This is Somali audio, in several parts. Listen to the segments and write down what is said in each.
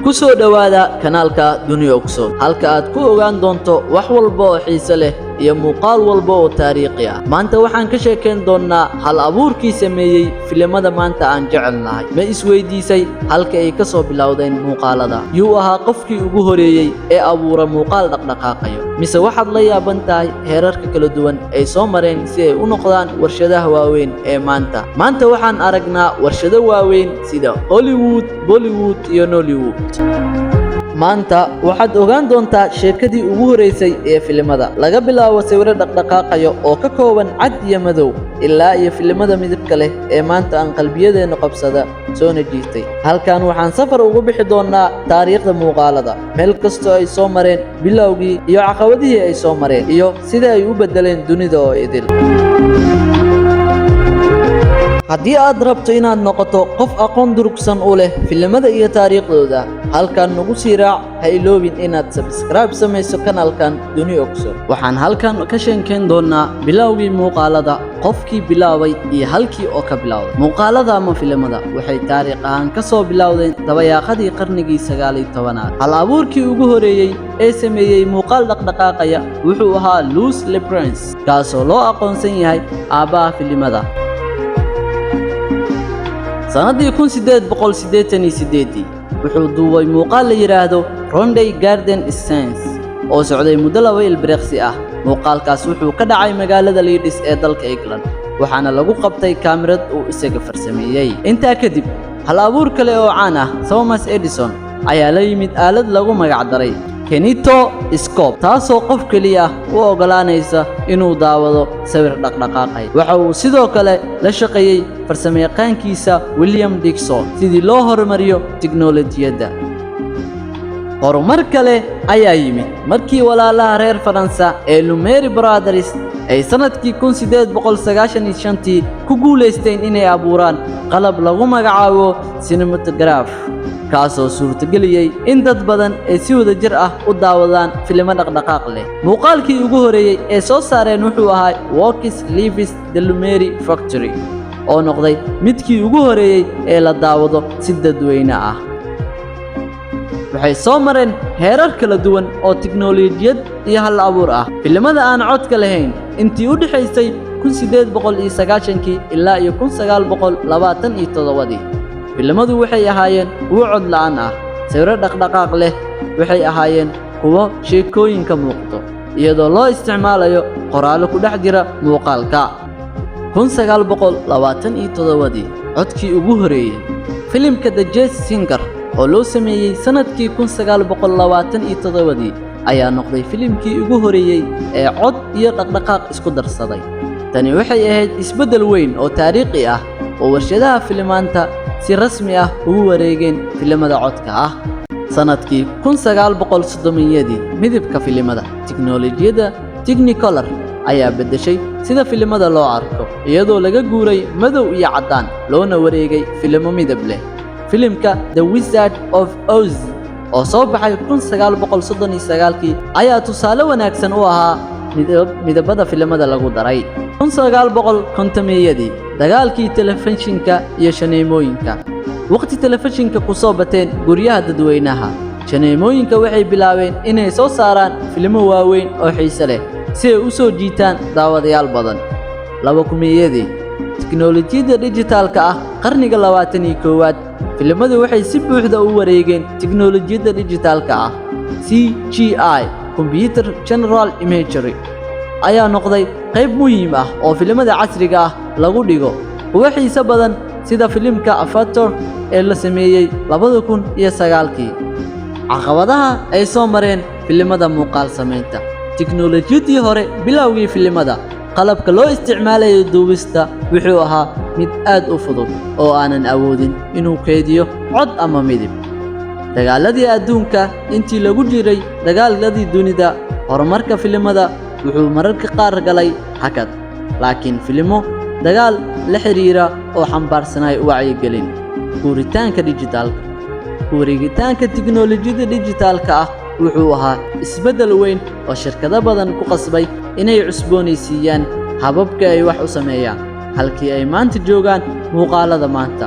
ku soo dhawaada kanaalka Duniya Ogsoon halka aad ku ogaan doonto wax walba oo xiiso leh iyo muuqaal walba oo taariikhi ah. Maanta waxaan ka sheekeyn doonaa hal abuurkii sameeyay filimada maanta aan jecelnahay. Ma isweydiisay halka ay ka soo bilowdeen muuqaalada? Yuu ahaa qofkii ugu horeeyay ee abuura muuqaal dhaqdhaqaaqayo? Mise waxaad la yaaban tahay heerarka kala duwan ay soo mareen si ay u noqdaan warshadaha waaweyn ee maanta? Maanta waxaan aragnaa warshado waaweyn sida Hollywood, Bollywood iyo Nollywood. maanta waxaad ogaan doontaa sheekadii ugu horeysay ee filimada laga bilaabo sawir dhaqdhaqaaqayo oo ka kooban cad iyo madow ilaa iyo filimada midabka leh ee maanta aan qalbiyadeena qabsada soo najiistay. Halkan waxaan safar ugu bixi doonaa taariikhda muuqaalada, meel kasta ay soo mareen, bilowgii iyo caqabadihii ay soo mareen, iyo sida ay u bedeleen dunida oo idil. haddii aad rabto inaad noqoto qof aqoon durugsan u leh filimada iyo taariikhdooda, halkan nagu sii raac. ha iloobin inaad subscribe samayso kanaalkan Duniya Ogsoon. waxaan halkan ka sheekeyn doonaa bilowgii muuqaalada, qofkii bilaabay iyo halkii oo ka bilowday. muuqaalada ama filimada waxay taariikh ahaan ka soo bilowdeen dabayaaqadii qarnigii 19aad. hal abuurkii ugu horeeyay ee sameeyay muuqaal dhaqdhaqaaqaya wuxuu ahaa Louis Le Prince, kaasoo loo aqoonsan yahay aabbaha filimada. sanadii 1888 wuxuu duubay muuqaal la yiraahdo Ronday Garden Scenes oo socday muddo 2 ilbiriqsi ah. muuqaalkaas wuxuu ka dhacay magaalada Leeds ee dalka England, waxaana lagu qabtay kaamirad uu isaga farsameeyay. intaa kadib hal abuur kale oo caan ah, Thomas Edison, ayaa la yimid aalad lagu magac daray kinetoscope, taasoo qof kaliya u ogolaanaysa inuu daawado sawir dhaqdhaqaaqay. waxa uu sidoo kale la shaqeeyay farsamayaqaankiisa William Dickson sidii loo horumariyo tiknoolajiyadda. horumar kale ayaa yimid markii walaalaha reer Faransa ee Lumiere Brothers ay sanadkii 1895 ku guuleysteen inay abuuraan qalab lagu magacaabo cinematograph, kaasoo suurtageliyay in dad badan ay si wada jir ah u daawadaan filimo dhaqdhaqaaq leh. muuqaalkii ugu horeeyay ee soo saareen wuxuu ahaa Works Lives The Lumiere Factory, oo noqday midkii ugu horeeyay ee la daawado si dadweyne ah. waxay soo mareen heerar kala duwan oo tiknoolajiyad iyo hal abuur ah. filimada aan codka lahayn intii u dhaxaysay 1890 ilaa 1927 filimadu waxay ahaayeen kuwo cod la'aan ah, sawirro dhaqdhaqaaq leh. waxay ahaayeen kuwo sheekooyinka muuqdo iyadoo loo isticmaalayo qoraallo ku dhex jira muuqaalka. 1927 codkii ugu horeeyay filimka The Jazz Singer oo loo sameeyay sanadkii 1927 ayaa noqday filimkii ugu horeeyay ee cod iyo dhaqdhaqaaq isku darsaday. tani waxay ahayd isbeddel weyn oo taariikhi ah oo warshadaha filimaanta si rasmi ah ugu wareegeen filimada codka ah. sanadkii 1930 midabka filimada, tiknoolajiyadda Technicolor ayaa bedeshay sida filimada loo arko, iyadoo laga guuray madow iyo caddaan loona wareegay filimo midab leh. filimka The Wizard of Oz oo soo baxay 1939 ayaa tusaale wanaagsan u ahaa midabada filimada lagu daray. 1950 dagaalkii telefishinka iyo shaneemooyinka. waqti telefishinka ku soo bateen guryaha dadweynaha, shaneemooyinka waxay bilaabeen inay soo saaraan filimo waaweyn oo xiiso leh si ay u soo jiitaan daawadayaal badan. 2000 tiknoolajiyadda dijitaalka ah, qarniga 21aad, filimadu waxay si buuxda u wareegeen tiknoolajiyadda dijitaalka ah. CGI Computer General Imagery ayaa noqday qayb muhiim ah oo filimada casriga ah lagu dhigo kuwa xiiso badan sida filimka Avatar ee la sameeyay 2009. caqabadaha ay soo mareen filimada muuqaal samaynta. tiknoolajiyadii hore bilowgii filimada, qalabka loo isticmaalayo duubista wuxuu ahaa mid aad u fudud oo aanan awoodin inuu keydiyo cod ama midab. dagaaladii adduunka intii lagu jiray dagaaladii dunida, horumarka filimada wuxuu mararka qaar galay hakad, laakiin filimo dagaal la xiriira oo xambaarsanay wacyigelin. guuritaanka dijitaalka, wareegitaanka tiknoolajiyadda dijitaalka ah wuxuu ahaa isbeddel weyn oo shirkado badan ku qasbay inay cusboonaysiiyaan hababka ay wax u sameeyaan halkii ay maanta joogaan muuqaalada maanta.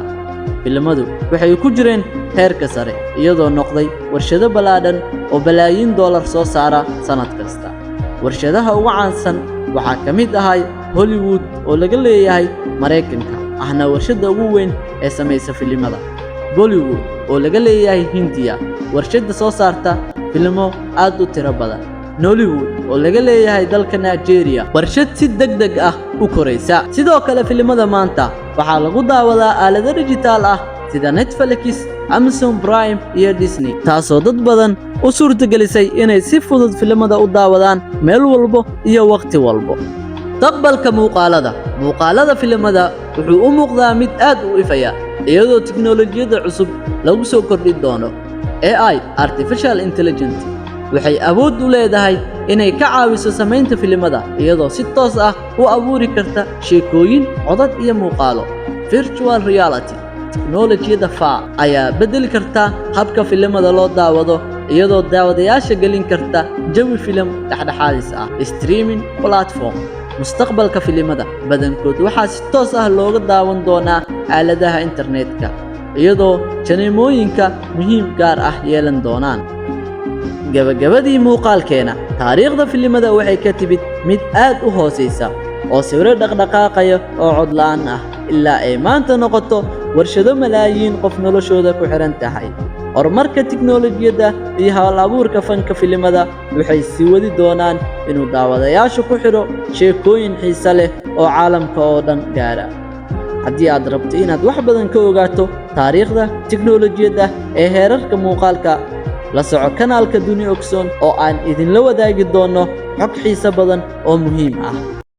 filimadu waxay ku jireen heerka sare iyadoo noqday warshado ballaadhan oo balaayiin dollar soo saara sanad kasta. warshadaha ugu caansan waxaa ka mid ahay Hollywood oo laga leeyahay Mareykanka ahna warshada ugu weyn ee samaysa filimada, Bollywood oo laga leeyahay Hindiya warshada soo saarta filimo aad u tiro badan, Nollywood oo laga leeyahay dalka Nigeria warshad si degdeg ah u koraysa. sidoo kale filimada maanta waxaa lagu daawadaa aalado digital ah sida Netflix, Amazon Prime iyo Disney, taasoo dad badan u suurtagelisay inay si fudud filimada u daawadaan meel walba iyo waqti walba. mustaqbalka muuqaalada filimada wuxuu u muuqdaa mid aad u ifaya iyadoo tiknoolajiyada cusub lagu soo kordhin doono. AI Artificial Intelligence waxay awood u leedahay inay ka caawiso samaynta filimada iyadoo si toos ah u abuuri karta sheekooyin, codad iyo muuqaalo. Virtual Reality teknoolajiyada VR ayaa bedeli karta habka filimada loo daawado iyadoo daawadayaasha gelin karta jawi filim dhexdhexaadis ah. Streaming platform mustaqbalka filimada badankood waxaa si toos ah looga daawan doonaa aaladaha internetka iyadoo janeemooyinka muhiim gaar ah yeelan doonaan. gabagabadii muuqaalkeena, taariikhda filimada waxay ka timid mid aad u hooseysa oo sawiro dhaqdhaqaaqaya oo cod la'aan ah ilaa ay maanta noqoto warshado malaayiin qof noloshooda ku xiran tahay. horumarka tiknoolajiyada iyo hal-abuurka fanka filimada waxay sii wadi doonaan inuu daawadayaashu ku xidho sheekooyin xiiso leh oo caalamka oo dhan gaara. haddii aad rabto inaad wax badan ka ogaato taariikhda tiknoolajiyada ee heerarka muuqaalka, la soco kanaalka Duni Ogsoon oo aan idinla wadaagi doono xog xiiso badan oo muhiim ah.